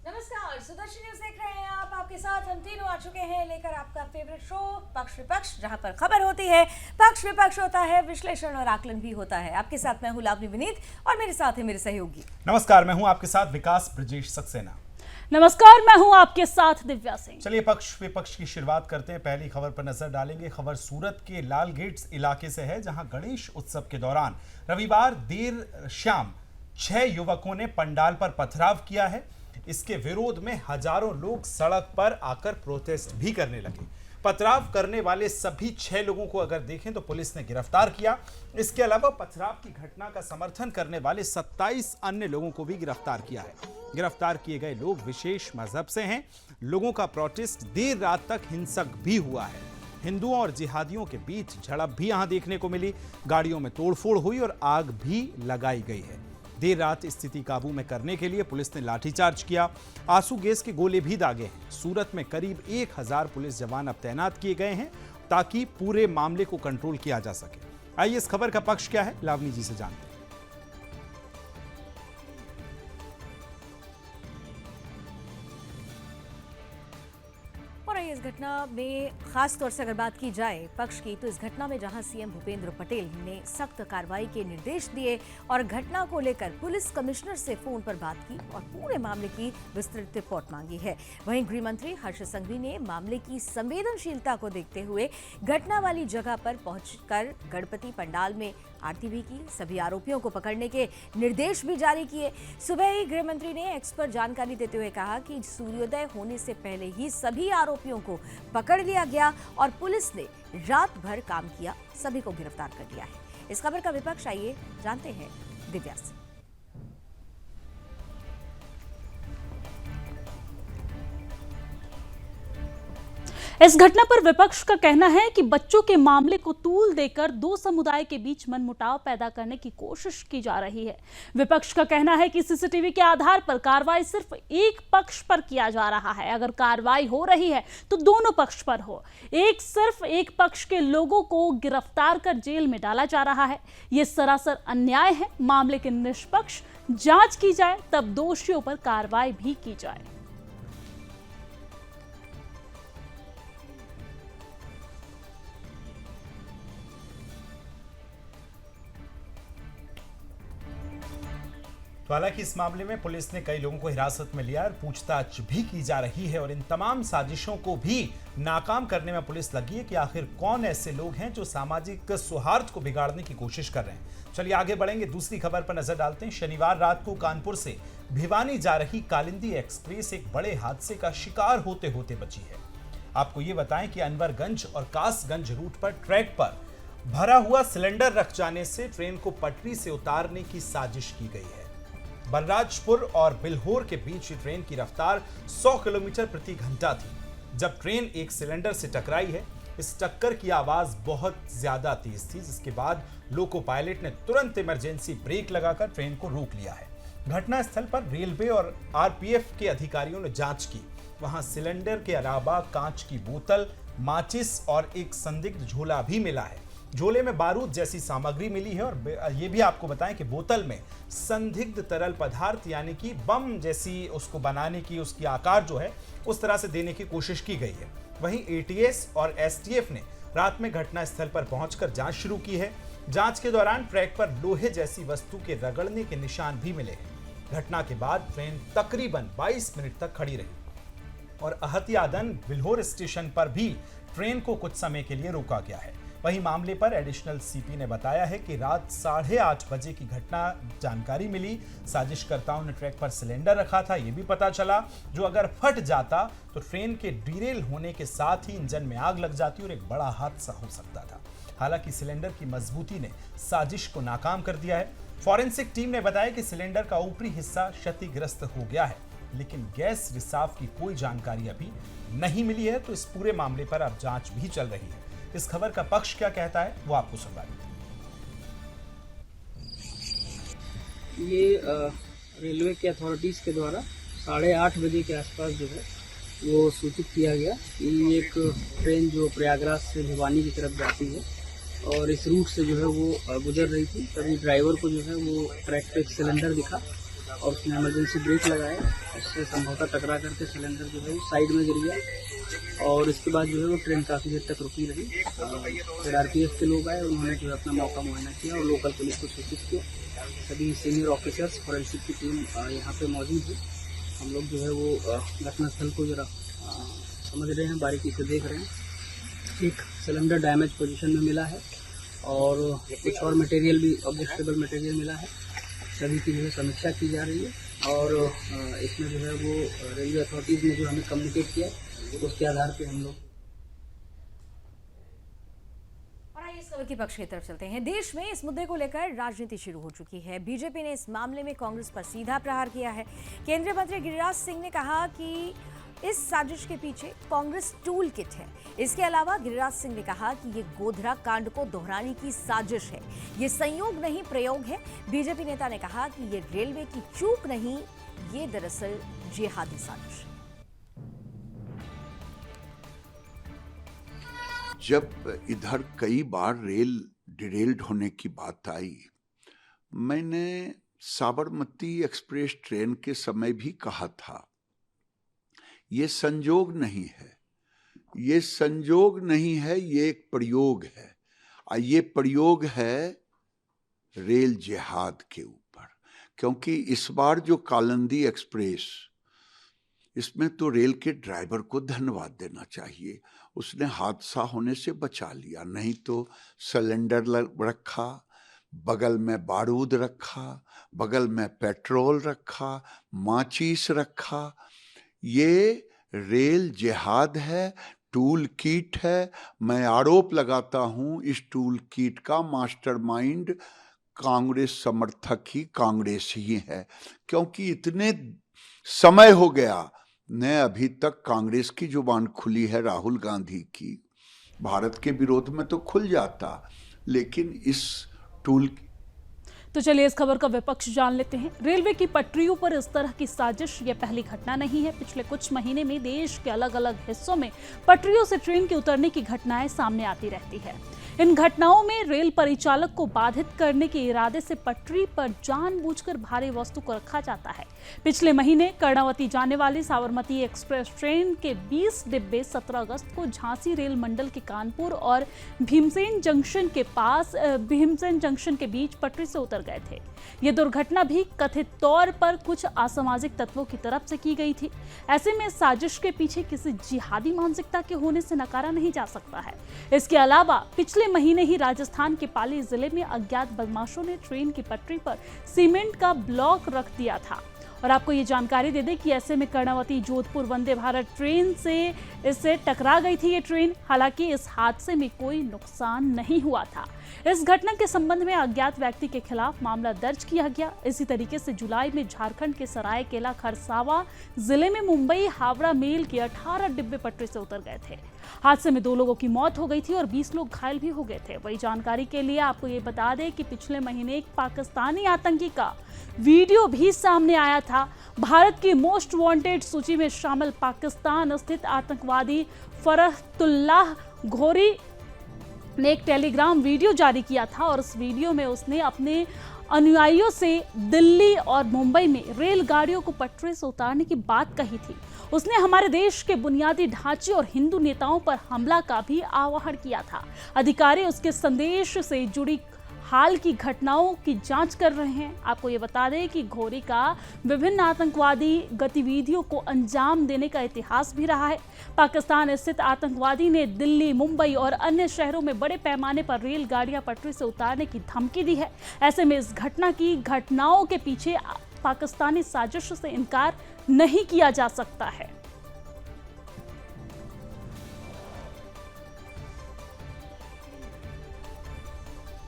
नमस्कार, सुदर्शन न्यूज देख रहे हैं आप। आपके साथ हम तीनों आ चुके हैं लेकर आपका फेवरेट शो पक्ष विपक्ष, जहां पर खबर होती है, पक्ष विपक्ष होता है, विश्लेषण और आकलन भी होता है। आपके साथ मैं हूं लावनी विनीत और मेरे साथ है मेरे सहयोगी। नमस्कार, मैं हूं आपके साथ विकास ब्रजेश सक्सेना। नमस्कार, मैं हूं आपके साथ दिव्या सिंह। चलिए पक्ष विपक्ष की शुरुआत करते हैं। पहली खबर पर नजर डालेंगे। खबर सूरत के लाल गेट्स इलाके से है, जहां गणेश उत्सव के दौरान रविवार देर शाम 6 युवकों ने पंडाल पर पथराव किया है। इसके विरोध में हजारों लोग सड़क पर आकर प्रोटेस्ट भी करने लगे। पथराव करने वाले सभी 6 लोगों को अगर देखें तो पुलिस ने गिरफ्तार किया। इसके अलावा पथराव की घटना का समर्थन करने वाले 27 अन्य लोगों को भी गिरफ्तार किया है। गिरफ्तार किए गए लोग विशेष मजहब से हैं। लोगों का प्रोटेस्ट देर रात तक हिंसक भी हुआ है। हिंदुओं और जिहादियों के बीच झड़प भी यहां देखने को मिली। गाड़ियों में तोड़फोड़ हुई और आग भी लगाई गई है। देर रात स्थिति काबू में करने के लिए पुलिस ने लाठीचार्ज किया। आंसू गैस के गोले भी दागे हैं। सूरत में करीब 1000 पुलिस जवान अब तैनात किए गए हैं ताकि पूरे मामले को कंट्रोल किया जा सके। आइए इस खबर का पक्ष क्या है, लावनी जी से जानते हैं। और इस घटना में खास तौर से अगर बात की जाए पक्ष की, तो इस घटना में जहां सीएम भूपेंद्र पटेल ने सख्त कार्रवाई के निर्देश दिए और घटना को लेकर पुलिस कमिश्नर से फोन पर बात की और पूरे मामले की विस्तृत रिपोर्ट मांगी है, वहीं गृह मंत्री हर्ष संघवी ने मामले की संवेदनशीलता को देखते हुए घटना वाली जगह पर पहुंचकर गणपति पंडाल में आरती भी की। सभी आरोपियों को पकड़ने के निर्देश भी जारी किए। सुबह ही गृह मंत्री ने एक्स पर जानकारी देते हुए कहा कि सूर्योदय होने से पहले ही सभी आरोपियों को पकड़ लिया गया और पुलिस ने रात भर काम किया, सभी को गिरफ्तार कर लिया है। इस खबर का विपक्ष आइए जानते हैं दिव्या से। इस घटना पर विपक्ष का कहना है कि बच्चों के मामले को तूल देकर दो समुदाय के बीच मनमुटाव पैदा करने की कोशिश की जा रही है। विपक्ष का कहना है कि सीसीटीवी के आधार पर कार्रवाई सिर्फ एक पक्ष पर किया जा रहा है। अगर कार्रवाई हो रही है तो दोनों पक्ष पर हो। सिर्फ एक पक्ष के लोगों को गिरफ्तार कर जेल में डाला जा रहा है। यह सरासर अन्याय है। मामले की निष्पक्ष जांच की जाए, तब दोषियों पर कार्रवाई भी की जाए। तो हालांकि इस मामले में पुलिस ने कई लोगों को हिरासत में लिया और पूछताछ भी की जा रही है और इन तमाम साजिशों को भी नाकाम करने में पुलिस लगी है कि आखिर कौन ऐसे लोग हैं जो सामाजिक सौहार्द को बिगाड़ने की कोशिश कर रहे हैं। चलिए आगे बढ़ेंगे, दूसरी खबर पर नजर डालते हैं। शनिवार रात को कानपुर से भिवानी जा रही कालिंदी एक्सप्रेस एक बड़े हादसे का शिकार होते होते बची है। आपको ये बताएं कि अनवरगंज और कासगंज रूट पर ट्रैक पर भरा हुआ सिलेंडर रख जाने से ट्रेन को पटरी से उतारने की साजिश की गई है। बलराजपुर और बिल्होर के बीच ट्रेन की रफ्तार 100 किलोमीटर प्रति घंटा थी। जब ट्रेन एक सिलेंडर से टकराई है, इस टक्कर की आवाज बहुत ज्यादा तेज थी, जिसके बाद लोको पायलट ने तुरंत इमरजेंसी ब्रेक लगाकर ट्रेन को रोक लिया है। घटनास्थल पर रेलवे और आरपीएफ के अधिकारियों ने जांच की। वहां सिलेंडर के अलावा कांच की बोतल, माचिस और एक संदिग्ध झोला भी मिला है। झोले में बारूद जैसी सामग्री मिली है और ये भी आपको बताएं कि बोतल में संदिग्ध तरल पदार्थ यानी कि बम जैसी उसको बनाने की, उसकी आकार जो है उस तरह से देने की कोशिश की गई है। वहीं एटीएस और एसटीएफ ने रात में घटनास्थल पर पहुंचकर जांच शुरू की है। जांच के दौरान ट्रैक पर लोहे जैसी वस्तु के रगड़ने के निशान भी मिले हैं। घटना के बाद ट्रेन तकरीबन 22 मिनट तक खड़ी रही और अहतियातन बिल्होर स्टेशन पर भी ट्रेन को कुछ समय के लिए रोका गया है। वहीं मामले पर एडिशनल सीपी ने बताया है कि रात 8:30 बजे की घटना जानकारी मिली। साजिशकर्ताओं ने ट्रैक पर सिलेंडर रखा था, यह भी पता चला, जो अगर फट जाता तो ट्रेन के डीरेल होने के साथ ही इंजन में आग लग जाती और एक बड़ा हादसा हो सकता था। हालांकि सिलेंडर की मजबूती ने साजिश को नाकाम कर दिया है। फॉरेंसिक टीम ने बताया कि सिलेंडर का ऊपरी हिस्सा क्षतिग्रस्त हो गया है, लेकिन गैस रिसाव की कोई जानकारी अभी नहीं मिली है। तो इस पूरे मामले पर अब जांच भी चल रही है। इस खबर का पक्ष क्या कहता है वो आपको सुनवा देते हैं। ये रेलवे के अथॉरिटीज़ के द्वारा 8:30 बजे के आसपास जो है वो सूचित किया गया कि एक ट्रेन जो प्रयागराज से भिवानी की तरफ जाती है और इस रूट से जो है वो गुजर रही थी। तभी ड्राइवर को जो है वो ट्रैक पे एक सिलेंडर दिखा और उसने इमरजेंसी ब्रेक लगाया, उससे संभवतः टकरा करके सिलेंडर जो है वो साइड में गिर गया और इसके बाद जो है वो ट्रेन काफ़ी देर तक रुकी रही। फिर आरपीएफ के लोग आए, उन्होंने जो है अपना मौका मुआयना किया और लोकल पुलिस को सूचित किया। सभी सीनियर ऑफिसर्स फॉरेंसिक की टीम यहाँ पे मौजूद है। हम लोग जो है वो घटनास्थल को जरा समझ रहे हैं, बारीकी से देख रहे हैं। एक सिलेंडर डैमेज पोजीशन में मिला है और कुछ और मटेरियल भी, ऑब्जेक्टेबल मटेरियल मिला है। सभी की जो है समीक्षा की जा रही है और इसमें जो है वो रेलवे अथॉरिटीज़ ने जो हमें कम्युनिकेट किया उसके आधार पे हम लोग। और आइए इस खबर की पक्ष की तरफ चलते हैं। देश में इस मुद्दे को लेकर राजनीति शुरू हो चुकी है। बीजेपी ने इस मामले में कांग्रेस पर सीधा प्रहार किया है। केंद्रीय मंत्री गिरिराज सिंह ने कहा कि इस साजिश के पीछे कांग्रेस टूल किट है। इसके अलावा गिरिराज सिंह ने कहा कि ये गोधरा कांड को दोहराने की साजिश है, ये संयोग नहीं प्रयोग है। बीजेपी नेता ने कहा कि ये रेलवे की चूक नहीं, ये दरअसल जिहादी साजिश है। जब इधर कई बार रेल डिरेल्ड होने की बात आई, मैंने साबरमती एक्सप्रेस ट्रेन के समय भी कहा था, ये संजोग नहीं है, ये संजोग नहीं है, ये एक प्रयोग है। ये प्रयोग है रेल जिहाद के ऊपर, क्योंकि इस बार जो कालिंदी एक्सप्रेस, इसमें तो रेल के ड्राइवर को धन्यवाद देना चाहिए, उसने हादसा होने से बचा लिया। नहीं तो सिलेंडर रखा, बगल में बारूद रखा, बगल में पेट्रोल रखा, माचिस रखा। ये रेल जिहाद है, टूल किट है। मैं आरोप लगाता हूं इस टूल किट का मास्टरमाइंड कांग्रेस समर्थक ही कांग्रेस ही है, क्योंकि इतने समय हो गया न अभी तक कांग्रेस की जुबान खुली है राहुल गांधी की। भारत के विरोध में तो खुल जाता, लेकिन इस टूल। तो चलिए इस खबर का विपक्ष जान लेते हैं। रेलवे की पटरियों पर इस तरह की साजिश ये पहली घटना नहीं है। पिछले कुछ महीने में देश के अलग अलग हिस्सों में पटरियों से ट्रेन के उतरने की घटनाएं सामने आती रहती है। इन घटनाओं में रेल परिचालक को बाधित करने के इरादे से पटरी पर जानबूझकर भारी वस्तु को रखा जाता है। पिछले महीने कर्णावती जाने वाली साबरमती एक्सप्रेस ट्रेन के 20 डिब्बे 17 अगस्त को झांसी रेल मंडल के कानपुर और भीमसेन जंक्शन के बीच पटरी से उतर गए थे। ये दुर्घटना भी कथित तौर पर कुछ असामाजिक तत्वों की तरफ से की गई थी। ऐसे में साजिश के पीछे किसी जिहादी मानसिकता के होने से नकारा नहीं जा सकता है। इसके अलावा पिछले महीने ही राजस्थान के पाली जिले में अज्ञात बदमाशों ने ट्रेन की पटरी पर सीमेंट का ब्लॉक रख दिया था। और आपको ये जानकारी दे दें कि ऐसे में कर्णावती जोधपुर वंदे भारत ट्रेन से इससे टकरा गई थी ये ट्रेन। हालांकि इस हादसे में कोई नुकसान नहीं हुआ था। इस घटना के संबंध में अज्ञात व्यक्ति के खिलाफ मामला दर्ज किया गया। इसी तरीके से जुलाई में झारखंड के सरायकेला खरसावा जिले में मुंबई हावड़ा मेल के 18 डिब्बे पटरी से उतर गए थे। हादसे में 2 लोगों की मौत हो गई थी और 20 लोग घायल भी हो गए थे। वही जानकारी के लिए आपको ये बता दें कि पिछले महीने एक पाकिस्तानी आतंकी का वीडियो भी सामने आया था। भारत की मोस्ट वांटेड सूची में शामिल पाकिस्तान स्थित आतंकवादी फरहतुल्लाह घोरी ने एक टेलीग्राम वीडियो जारी किया था और उस वीडियो में उसने अपने अनुयायियों से दिल्ली और मुंबई में रेलगाड़ियों को पटरी से उतारने की बात कही थी। उसने हमारे देश के बुनियादी ढांचे और हिंदू नेताओं पर हमला का भी आह्वान किया था। अधिकारी उसके संदेश से जुड़ी हाल की घटनाओं की जांच कर रहे हैं। आपको ये बता दें कि घोरी का विभिन्न आतंकवादी गतिविधियों को अंजाम देने का इतिहास भी रहा है। पाकिस्तान स्थित आतंकवादी ने दिल्ली, मुंबई और अन्य शहरों में बड़े पैमाने पर रेलगाड़ियां पटरी से उतारने की धमकी दी है। ऐसे में इस घटनाओं के पीछे पाकिस्तानी साजिश से इनकार नहीं किया जा सकता है।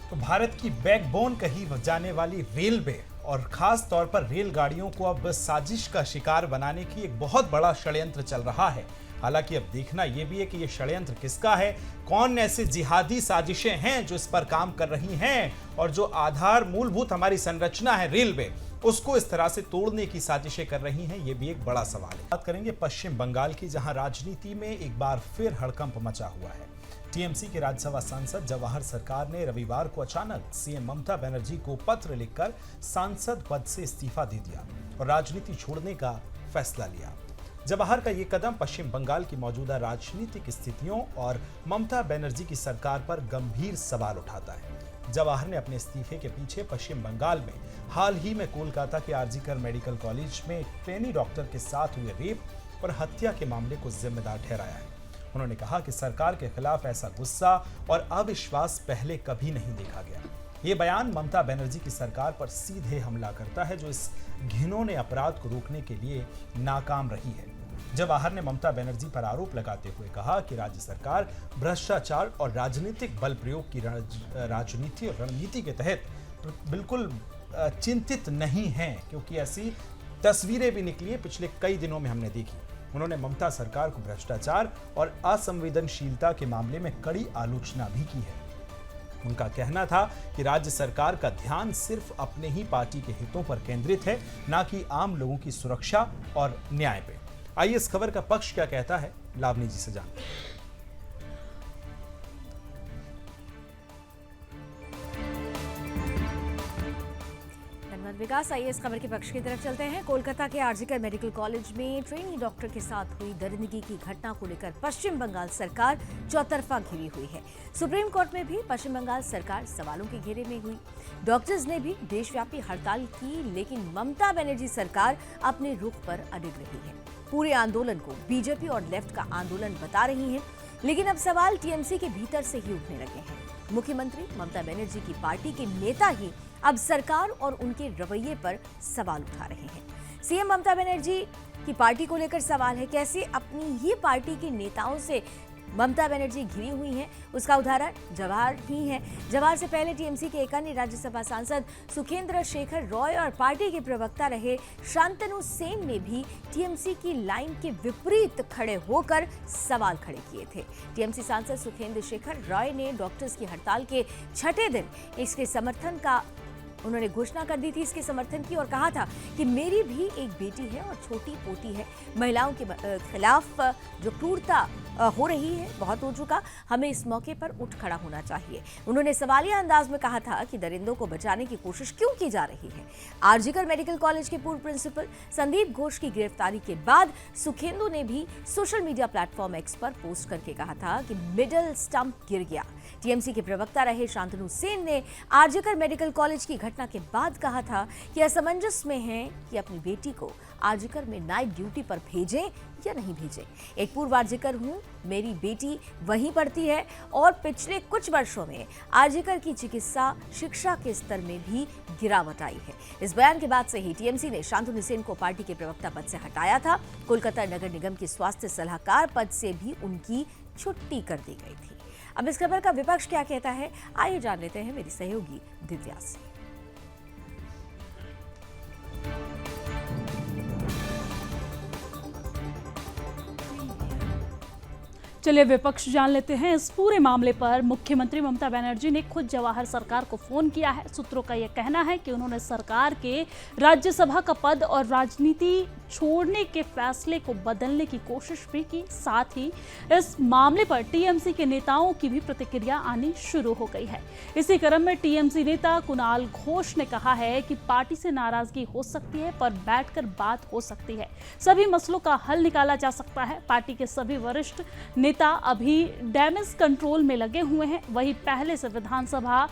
तो भारत की बैकबोन कही जाने वाली रेलवे और खास तौर पर रेलगाड़ियों को अब साजिश का शिकार बनाने की एक बहुत बड़ा षड्यंत्र चल रहा है। हालांकि अब देखना यह भी है कि यह षड्यंत्र किसका है, कौन ऐसे जिहादी साजिशें हैं जो इस पर काम कर रही हैं और जो आधार मूलभूत हमारी संरचना है रेलवे, उसको इस तरह से तोड़ने की साजिशें कर रही हैं। ये भी एक बड़ा सवाल है। बात करेंगे पश्चिम बंगाल की, जहां राजनीति में एक बार फिर हड़कंप मचा हुआ है। टीएमसी के राज्यसभा सांसद जवाहर सरकार ने रविवार को अचानक सीएम ममता बनर्जी को पत्र लिखकर सांसद पद से इस्तीफा दे दिया। और राजनीति छोड़ने का फैसला लिया। जवाहर का ये कदम पश्चिम बंगाल की मौजूदा राजनीतिक स्थितियों और ममता बनर्जी की सरकार पर गंभीर सवाल उठाता है। जवाहर ने अपने इस्तीफे के पीछे पश्चिम बंगाल में हाल ही में कोलकाता के आरजीकर मेडिकल कॉलेज में एक ट्रेनी डॉक्टर के साथ हुए रेप और हत्या के मामले को जिम्मेदार ठहराया है। उन्होंने कहा कि सरकार के खिलाफ ऐसा गुस्सा और अविश्वास पहले कभी नहीं देखा गया। ये बयान ममता बनर्जी की सरकार पर सीधे हमला करता है, जो इस घिनौने अपराध को रोकने के लिए नाकाम रही है। जवाहर ने ममता बनर्जी पर आरोप लगाते हुए कहा कि राज्य सरकार भ्रष्टाचार और राजनीतिक बल प्रयोग की राजनीति और रणनीति के तहत बिल्कुल चिंतित नहीं है, क्योंकि ऐसी तस्वीरें भी निकली हैं पिछले कई दिनों में हमने देखी। उन्होंने ममता सरकार को भ्रष्टाचार और असंवेदनशीलता के मामले में कड़ी आलोचना भी की है। उनका कहना था कि राज्य सरकार का ध्यान सिर्फ अपने ही पार्टी के हितों पर केंद्रित है, न कि आम लोगों की सुरक्षा और न्याय पे। आइए इस खबर का पक्ष क्या कहता है, लावनी जी से जानते हैं। विकास, आइए इस खबर के पक्ष की तरफ चलते हैं। कोलकाता के आरजीकर मेडिकल कॉलेज में ट्रेनी डॉक्टर के साथ हुई दरिंदगी की घटना को लेकर पश्चिम बंगाल सरकार चौतरफा घिरी हुई है। सुप्रीम कोर्ट में भी पश्चिम बंगाल सरकार सवालों के घेरे में हुई। डॉक्टर्स ने भी देशव्यापी हड़ताल की, लेकिन ममता बनर्जी सरकार अपने रुख पर अडिग रही है। पूरे आंदोलन को बीजेपी और लेफ्ट का आंदोलन बता रही है, लेकिन अब सवाल टीएमसी के भीतर से ही उठने लगे हैं। मुख्यमंत्री ममता बनर्जी की पार्टी के नेता ही अब सरकार और उनके रवैये पर सवाल उठा रहे हैं। सीएम ममता बनर्जी की पार्टी को लेकर सवाल है, कैसे अपनी ही पार्टी के नेताओं से ममता बनर्जी घिरी हुई हैं, उसका उदाहरण जवाहर ही है। जवाहर से पहले टीएमसी के एक अन्य राज्यसभा सांसद सुखेंद्र शेखर रॉय और पार्टी के प्रवक्ता रहे शांतनु सेन ने भी टीएमसी की लाइन के विपरीत खड़े होकर सवाल खड़े किए थे। टीएमसी सांसद सुखेंद्र शेखर रॉय ने डॉक्टर्स की हड़ताल के छठे दिन इसके समर्थन का उन्होंने घोषणा कर दी थी, इसके समर्थन की, और कहा था कि मेरी भी एक बेटी है और छोटी पोती है। महिलाओं के खिलाफ जो क्रूरता हो रही है, बहुत हो चुका, हमें इस मौके पर उठ खड़ा होना चाहिए। उन्होंने सवालिया अंदाज में कहा था कि दरिंदों को बचाने की कोशिश क्यों की जा रही है। आरजीकर मेडिकल कॉलेज के पूर्व प्रिंसिपल संदीप घोष की गिरफ्तारी के बाद सुखेंदु ने भी सोशल मीडिया प्लेटफॉर्म एक्स पर पोस्ट करके कहा था कि मिडिल स्टंप गिर गया। टीएमसी के प्रवक्ता रहे शांतनु सेन ने आरजीकर मेडिकल कॉलेज की घटना के बाद कहा था कि असमंजस में है कि अपनी बेटी को आरजीकर में नाइट ड्यूटी पर भेजें या नहीं भेजें। एक पूर्व आरजीकर हूं, मेरी बेटी वहीं पढ़ती है और पिछले कुछ वर्षों में आरजीकर की चिकित्सा शिक्षा के स्तर में भी गिरावट आई है। इस बयान के बाद से ही टीएमसी ने शांतनु सेन को पार्टी के प्रवक्ता पद से हटाया था। कोलकाता नगर निगम की स्वास्थ्य सलाहकार पद से भी उनकी छुट्टी कर दी गई थी। अब इस खबर का विपक्ष क्या कहता है, आइए जान लेते हैं मेरी सहयोगी दिव्या से। चलिए विपक्ष जान लेते हैं। इस पूरे मामले पर मुख्यमंत्री ममता बनर्जी ने खुद जवाहर सरकार को फोन किया है। सूत्रों का यह कहना है कि उन्होंने सरकार के राज्यसभा का पद और राजनीति छोड़ने के फैसले को बदलने की कोशिश भी की। साथ ही इस मामले पर टीएमसी के नेताओं की भी प्रतिक्रिया आनी शुरू हो गई है। इसी क्रम में टीएमसी नेता कुणाल घोष ने कहा है कि पार्टी से नाराजगी हो सकती है, पर बैठकर बात हो सकती है। सभी मसलों का हल निकाला जा सकता है। पार्टी के सभी वरिष्ठ नेता अभी डैमेज कंट्रोल में लगे हुए हैं। वहीं पहले से विधानसभा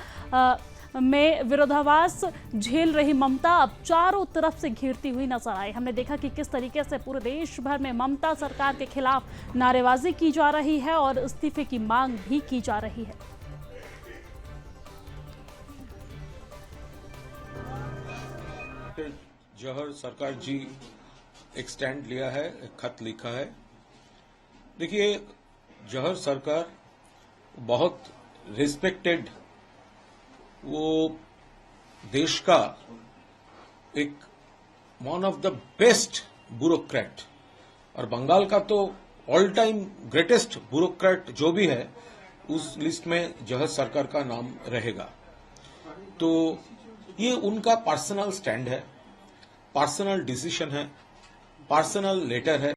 में विरोधाभास झेल रही ममता अब चारों तरफ से घिरती हुई नजर आई। हमने देखा कि किस तरीके से पूरे देश भर में ममता सरकार के खिलाफ नारेबाजी की जा रही है और इस्तीफे की मांग भी की जा रही है। जवाहर सरकार जी एक स्टैंड लिया है, एक खत लिखा है। देखिए, जवाहर सरकार बहुत रिस्पेक्टेड, वो देश का एक one of the best bureaucrat, और बंगाल का तो ऑल टाइम ग्रेटेस्ट ब्यूरोक्रेट जो भी है, उस लिस्ट में जवाहर सरकार का नाम रहेगा। तो ये उनका पर्सनल स्टैंड है, पर्सनल डिसीजन है, पर्सनल लेटर है।